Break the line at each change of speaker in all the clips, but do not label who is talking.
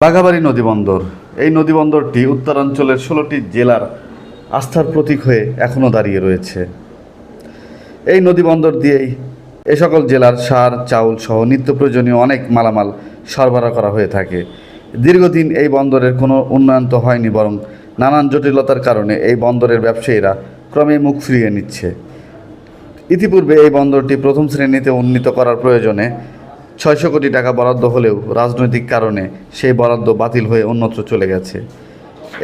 বাঘাবাড়ী নদীবন্দর। এই নদীবন্দরটি উত্তরাঞ্চলের ১৬টি জেলার আস্থার প্রতীক হয়ে এখনও দাঁড়িয়ে রয়েছে। এই নদীবন্দর দিয়েই এ সকল জেলার সার, চাউল সহ নিত্য প্রয়োজনীয় অনেক মালামাল সরবরাহ করা হয়ে থাকে। দীর্ঘদিন এই বন্দরের কোনো উন্নয়ন তো হয়নি, বরং নানান জটিলতার কারণে এই বন্দরের ব্যবসায়ীরা ক্রমে মুখ ফিরিয়ে নিচ্ছে। ইতিপূর্বে এই বন্দরটি প্রথম শ্রেণীতে উন্নীত করার প্রয়োজনে ৬০০ কোটি টাকা বরাদ্দ হলেও রাজনৈতিক কারণে সেই বরাদ্দ বাতিল হয়ে অন্যত্র চলে গেছে।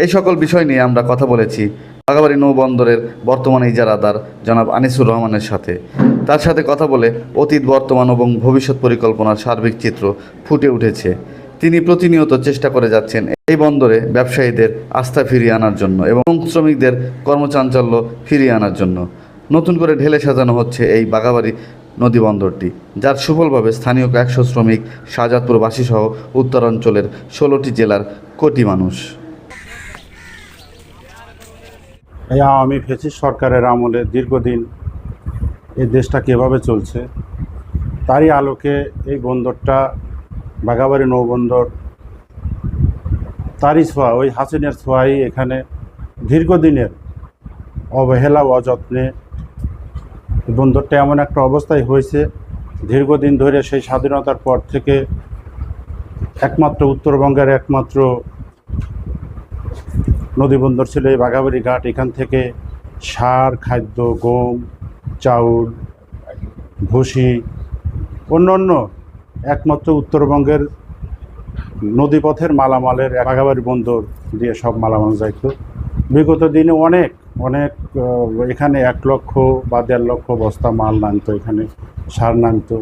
এই সকল বিষয় নিয়ে আমরা কথা বলেছি বাঘাবাড়ী নৌবন্দরের বর্তমান ইজারাদার জনাব আনিসুর রহমানের সাথে। তার সাথে কথা বলে অতীত, বর্তমান এবং ভবিষ্যৎ পরিকল্পনার সার্বিক চিত্র ফুটে উঠেছে। তিনি প্রতিনিয়ত চেষ্টা করে যাচ্ছেন এই বন্দরে ব্যবসায়ীদের আস্থা ফিরিয়ে আনার জন্য এবং শ্রমিকদের কর্মচাঞ্চল্য ফিরিয়ে আনার জন্য। নতুন করে ঢেলে সাজানো হচ্ছে এই বাঘাবাড়ী নদীবন্দরটি, যার সুফলভাবে স্থানীয় ১০০ শ্রমিক, শাহজাদপুরবাসী সহ উত্তরাঞ্চলের ১৬টি জেলার কোটি মানুষ।
এই আওয়ামী ফ্যাসিস্ট সরকারের আমলে দীর্ঘদিন এই দেশটা কীভাবে চলছে তারই আলোকে এই বন্দরটা, বাঘাবাড়ী নৌবন্দর, তারই ছোঁয়া, ওই হাসিনের ছোঁয়াই এখানে দীর্ঘদিনের অবহেলা, অযত্নে বন্দরটা এমন একটা অবস্থায় হয়েছে। দীর্ঘদিন ধরে সেই স্বাধীনতার পর থেকে একমাত্র উত্তরবঙ্গের একমাত্র নদীবন্দর ছিল এই বাঘাবাড়ী ঘাট। এখান থেকে সার, খাদ্য, গম, চাউল, ভুসি, অন্য একমাত্র উত্তরবঙ্গের নদীপথের মালামালের বাঘাবাড়ী বন্দর দিয়ে সব মালামাল যাইত। বিগত দিনে অনেক এখানে ১ লক্ষ বা ১.৫ লক্ষ বস্তা মাল নামতো, এখানে সার নামতো।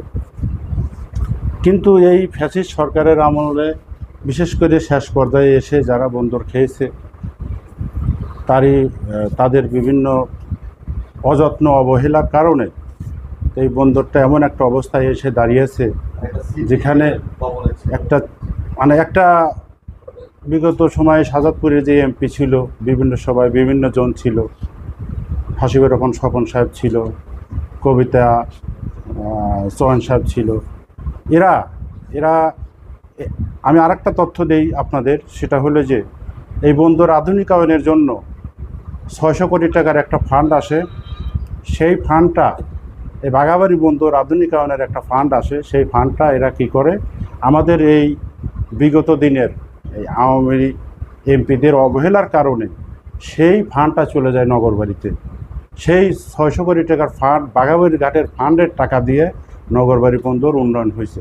কিন্তু এই ফ্যাসিস্ট সরকারের আমলে, বিশেষ করে শেষ পর্যায়ে এসে যারা বন্দর খেয়েছে তাদের বিভিন্ন অযত্ন, অবহেলার কারণে এই বন্দরটা এমন একটা অবস্থায় এসে দাঁড়িয়েছে যেখানে একটা বিগত সময়ে শাহজাদপুরে যে এমপি ছিল, বিভিন্ন সভায় বিভিন্ন জন ছিল, হাসিবুর রহমান স্বপন সাহেব ছিল, কবিতা চৌহান সাহেব ছিল। এরা আমি আরেকটা তথ্য দেই আপনাদের, সেটা হলো যে এই বন্দর আধুনিকায়নের জন্য ৬০০ কোটি টাকার একটা ফান্ড আসে। সেই ফান্ডটা, এই বাঘাবাড়ী বন্দর আধুনিকায়নের একটা ফান্ড আসে, সেই ফান্ডটা এরা কি করে, আমাদের এই বিগত দিনের এই আওয়ামী এমপিদের অবহেলার কারণে সেই ফান্ডটা চলে যায় নগরবাড়িতে। সেই ৬০০ কোটি টাকার ফান্ড, বাঘাবাড়ী ঘাটের ফান্ডের টাকা দিয়ে নগরবাড়ি বন্দর উন্নয়ন হয়েছে,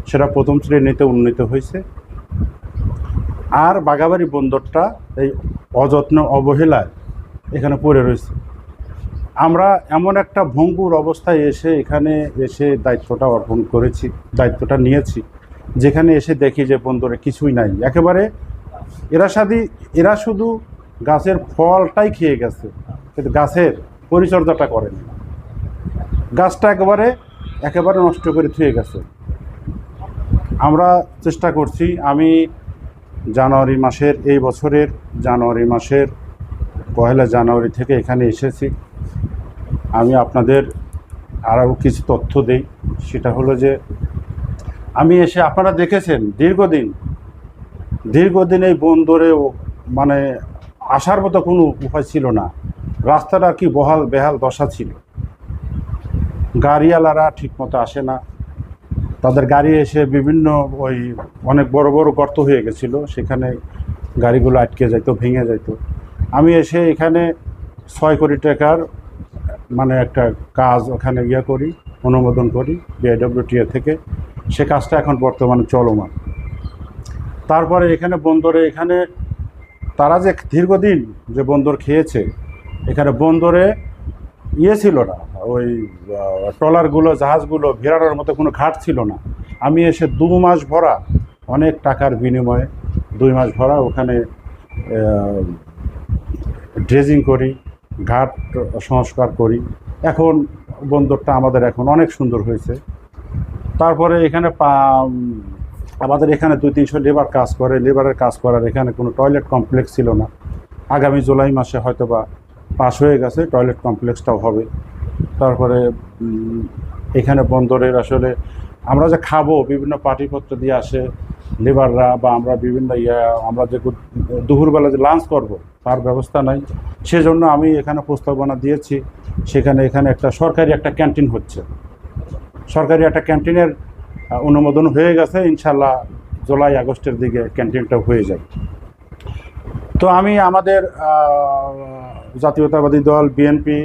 সেটা প্রথম শ্রেণীতে উন্নীত হয়েছে। আর বাঘাবাড়ী বন্দরটা এই অযত্ন, অবহেলায় এখানে পড়ে রয়েছে। আমরা এমন একটা ভঙ্গুর অবস্থায় এখানে এসে দায়িত্বটা অর্পণ করেছি, দায়িত্বটা নিয়েছি, যেখানে এসে দেখি যে বন্দরে কিছুই নাই একেবারে। এরা শুধু গাছের ফলটাই খেয়ে গেছে, কিন্তু গাছের পরিচর্যাটা করেনি। গাছটা একেবারে নষ্ট করে থুয়ে গেছে। আমরা চেষ্টা করছি, আমি এই বছরের জানুয়ারি মাসের ১ জানুয়ারি থেকে এখানে এসেছি। আমি আপনাদের আরও কিছু তথ্য দেই, সেটা হলো যে আমি এসে, আপনারা দেখেছেন দীর্ঘদিন এই বন্দরে আসার মতো কোনো উপায় ছিল না। রাস্তাটা কি বেহাল দশা ছিল। গাড়িওয়ালারা ঠিকমতো আসে না, তাদের গাড়ি এসে বিভিন্ন অনেক বড় বড় গর্ত হয়ে গেছিলো, সেখানে গাড়িগুলো আটকে যেত, ভেঙে যেত। আমি এসে এখানে ৬ কোটি টাকার একটা কাজ ওখানে অনুমোদন করি বিআইডব্লিউটিএ থেকে। সে কাজটা এখন বর্তমানে চলমান। তারপরে এখানে বন্দরে, তারা যে দীর্ঘদিন যে বন্দর খেয়েছে, এখানে বন্দরে ছিল না, ট্রলারগুলো, জাহাজগুলো ভিড়ানোর মতো কোনো ঘাট ছিল না। আমি এসে ২ মাস ভরা, অনেক টাকার বিনিময়ে ২ মাস ভরা ওখানে ড্রেজিং করি, ঘাট সংস্কার করি। এখন বন্দরটা আমাদের এখন অনেক সুন্দর হয়েছে। তারপরে এখানে আমাদের এখানে ২-৩০০ লেবার কাজ করে। লেবারের কাজ করার এখানে কোনো টয়লেট কমপ্লেক্স ছিল না। আগামী জুলাই মাসে হয়তো বা পাস হয়ে গেছে, টয়লেট কমপ্লেক্সটাও হবে। তারপরে এখানে বন্দরের আসলে আমরা যে খাবো, বিভিন্ন পার্টিপত্র দিয়ে আসে, লেবাররা বা আমরা বিভিন্ন আমরা যে দুপুরবেলা যে লাঞ্চ করব তার ব্যবস্থা নাই। সেজন্য আমি এখানে প্রস্তাবনা দিয়েছি, এখানে একটা সরকারি একটা ক্যান্টিন হচ্ছে, সরকারি একটা ক্যান্টিনের অনুমোদন হয়ে গেছে, ইনশাল্লাহ জুলাই আগস্টের দিকে ক্যান্টিনটা হয়ে যাবে। তো আমি আমাদের জাতীয়তাবাদী দল বিএনপি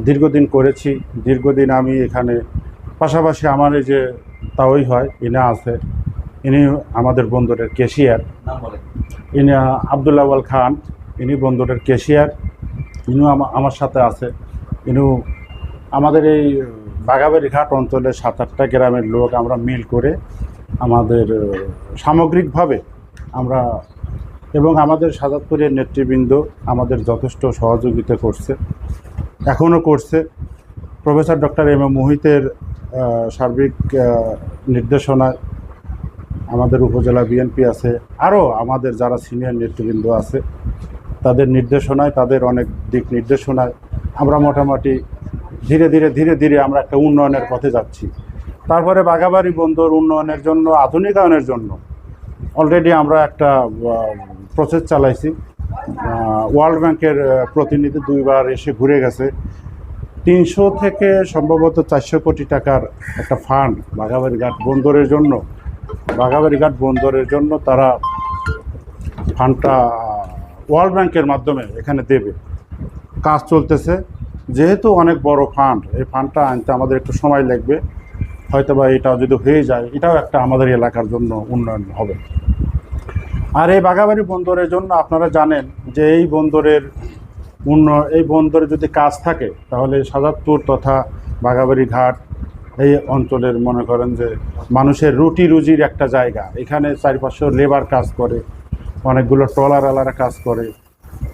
দীর্ঘদিন করেছি, দীর্ঘদিন আমি এখানে পাশাপাশি আমার এই যে তাওই হয় ইনা আছে, ইনি আমাদের বন্দরের ক্যাশিয়ার, ইনি আব্দুল আউয়াল খান, ইনি বন্দরের ক্যাশিয়ার, ইনিও আমার সাথে আছে। ইনি আমাদের এই বাঘাবাড়ি ঘাট অঞ্চলের 7-8টা গ্রামের লোক আমরা মিল করে আমাদের সামগ্রিকভাবে আমরা এবং আমাদের সাজাদপুরের নেতৃবৃন্দ আমাদের যথেষ্ট সহযোগিতা করছে, এখনও করছে। প্রফেসর ডক্টর এম এ মুহিতের সার্বিক নির্দেশনায় আমাদের উপজেলা বিএনপি আছে, আরও আমাদের যারা সিনিয়র নেতৃবৃন্দ আছে তাদের নির্দেশনায়, তাদের অনেক দিক নির্দেশনায় আমরা মোটামুটি ধীরে ধীরে আমরা একটা উন্নয়নের পথে যাচ্ছি। তারপরে বাঘাবাড়ি বন্দর উন্নয়নের জন্য, আধুনিকায়নের জন্য অলরেডি আমরা একটা প্রসেস চালাইছি। ওয়ার্ল্ড ব্যাংকের প্রতিনিধি 2বার এসে ঘুরে গেছে। 300 থেকে সম্ভবত 400 কোটি টাকার একটা ফান্ড বাঘাবাড়ি ঘাট বন্দরের জন্য তারা ফান্ডটা ওয়ার্ল্ড ব্যাংকের মাধ্যমে এখানে দেবে। কাজ চলতেছে, যেহেতু অনেক বড় ফান্ড, এই ফান্ডটা আনতে আমাদের একটু সময় লাগবে, হয়তোবা এটাও যদি হয়ে যায় এটাও একটা আমাদের এলাকার জন্য উন্নয়ন হবে। আর এই বাঘাবাড়ি বন্দরের জন্য আপনারা জানেন যে এই বন্দরে যদি কাজ থাকে তাহলে সাজাদপুর তথা বাঘাবাড়ি ঘাট এই অঞ্চলের মনে করেন যে মানুষের রুটি রুজির একটা জায়গা। এখানে 4-500 লেবার কাজ করে, অনেকগুলো ট্রলারওয়ালারা কাজ করে,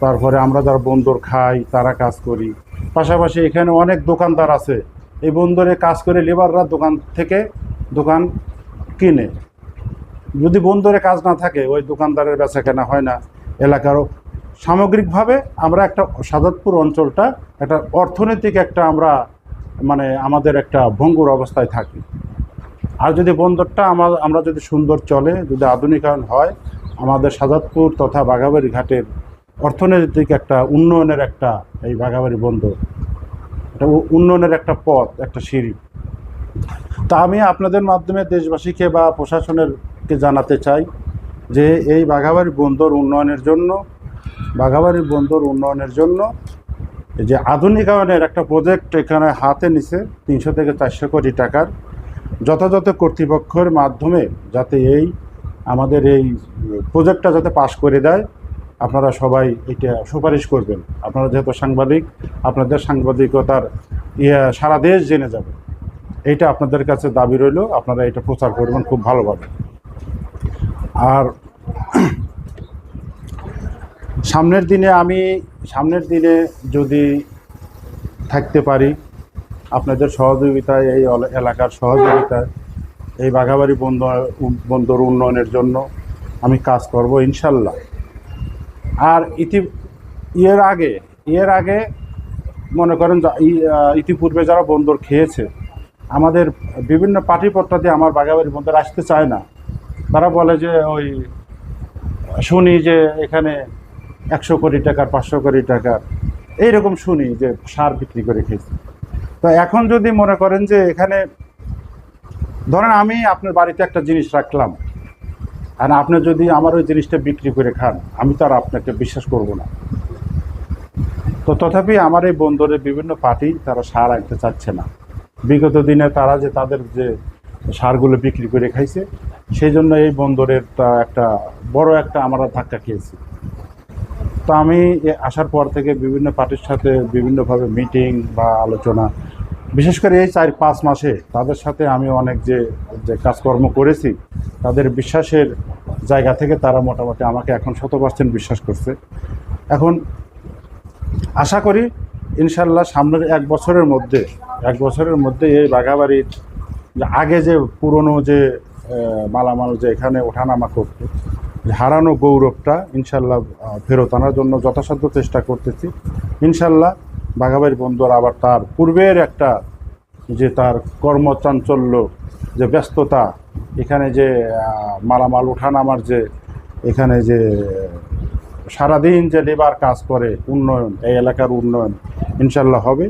তারপরে আমরা যারা বন্দর খাই তারা কাজ করি। পাশাপাশি এখানে অনেক দোকানদার আছে, এই বন্দরে কাজ করে লেবাররা দোকান কিনে। যদি বন্দরে কাজ না থাকে ওই দোকানদারের বেচা কেনা হয় না। এলাকারও সামগ্রিকভাবে আমরা একটা সাজাদপুর অঞ্চলটা একটা অর্থনৈতিক একটা আমাদের একটা ভঙ্গুর অবস্থায় থাকি। আর যদি বন্দরটা আমরা যদি সুন্দর চলে, যদি আধুনিকায়ন হয়, আমাদের সাজাদপুর তথা বাঘাবাড়ি ঘাটের অর্থনৈতিক একটা উন্নয়নের একটা এই বাঘাবাড়ি বন্দর এটা উন্নয়নের একটা পথ, একটা সিঁড়ি। তা আমি আপনাদের মাধ্যমে দেশবাসীকে বা প্রশাসনেরকে জানাতে চাই যে এই বাঘাবাড়ি বন্দর উন্নয়নের জন্য যে আধুনিকায়নের একটা প্রজেক্ট এখানে হাতে নিছে 300 থেকে 400 কোটি টাকার, যথাযথ কর্তৃপক্ষের মাধ্যমে যাতে আমাদের এই প্রজেক্টটা যাতে পাস করে দেয়, আপনারা সবাই এটা সুপারিশ করবেন। আপনারা যেহেতু সাংবাদিক, আপনাদের সাংবাদিকতার সারা দেশ জেনে যাবে, এইটা আপনাদের কাছে দাবি রইল, আপনারা এটা প্রচার করবেন খুব ভালোভাবে। আর সামনের দিনে যদি থাকতে পারি আপনাদের সহযোগিতায়, এই এলাকার সহযোগিতায় এই বাঘাবাড়ি বন্দর উন্নয়নের জন্য আমি কাজ করব ইনশাল্লাহ। আর এর আগে মনে করেন ইতিপূর্বে যারা বন্দর খেয়েছে, আমাদের বিভিন্ন পার্টিপত্রাতে আমার বাঘাবাড়ি বন্দর আসতে চায় না। তারা বলে যে শুনি যে এখানে 100 কোটি টাকার 500 কোটি টাকার এইরকম শুনি যে সার বিক্রি করে খেয়েছে। তো এখন যদি মনে করেন যে এখানে ধরেন আমি আপনার বাড়িতে একটা জিনিস রাখলাম, আর আপনি যদি আমার ওই জিনিসটা বিক্রি করে খান, আমি তো আর আপনাকে বিশ্বাস করব না। তো তথাপি আমার এই বন্দরের বিভিন্ন পার্টি তারা সার আনতে চাচ্ছে না। বিগত দিনে তারা যে তাদের যে সারগুলো বিক্রি করে খাইছে, সেই জন্য এই বন্দরের একটা বড় একটা আমরা ধাক্কা খেয়েছি। তো আমি আসার পর থেকে বিভিন্ন পার্টির সাথে বিভিন্নভাবে মিটিং বা আলোচনা, বিশেষ করে এই 4-5 মাসে তাদের সাথে আমি অনেক যে কাজকর্ম করেছি, তাদের বিশ্বাসের জায়গা থেকে তারা মোটামুটি আমাকে এখন 100% বিশ্বাস করছে। এখন আশা করি ইনশাল্লাহ সামনের 1 বছরের মধ্যে এই বাঘাবাড়ির আগে যে পুরনো যে মালামাল যে এখানে ওঠানামা করতো, হারানো গৌরবটা ইনশাল্লাহ ফেরত আনার জন্য যথাসাধ্য চেষ্টা করতেছি। ইনশাল্লাহ বাঘাবাড়ি বন্দর আবার তার পূর্বের একটা যে তার কর্মচাঞ্চল্য যে ব্যস্ততা, এখানে যে মালামাল ওঠানামার যে এখানে যে সারাদিন যে লেবার কাজ করে, উন্নয়ন, এই এলাকার উন্নয়ন ইনশাল্লাহ হবে।